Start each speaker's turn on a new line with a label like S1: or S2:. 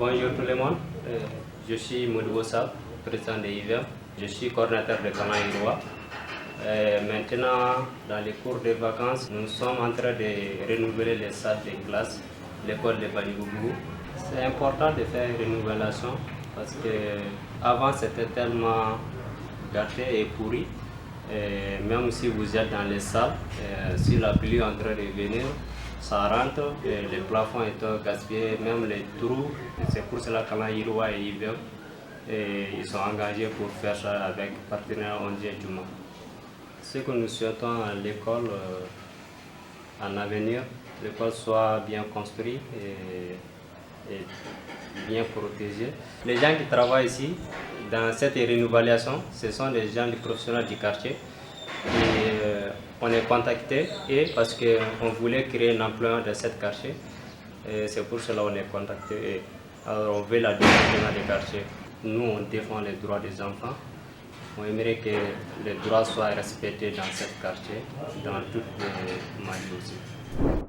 S1: Bonjour tout le monde, je suis Modibo Sall, président de IVEM, je suis coordinateur de Kalan Yiriwa. Maintenant, dans les cours de vacances, nous sommes en train de renouveler les salles de classe, l'école de Modibo. C'est important de faire une renouvelation parce que avant c'était tellement gâté et pourri. Même si vous êtes dans les salles, si la pluie est en train de venir, ça rentre, les plafonds étant gaspillés, même les trous. C'est pour cela que Kalan Yiriwa et IVEM ils sont engagés pour faire ça avec partenaire Djouma. Ce que nous souhaitons à l'école en avenir, l'école soit bien construite et bien protégée. Les gens qui travaillent ici, dans cette renouvelation, ce sont des gens du professorat du quartier. Et on est contacté parce qu'on voulait créer un emploi dans ce quartier. C'est pour cela qu'on est contacté. Alors on veut la développement des quartiers. Nous, on défend les droits des enfants. On aimerait que les droits soient respectés dans ce quartier, dans toutes les Mali aussi.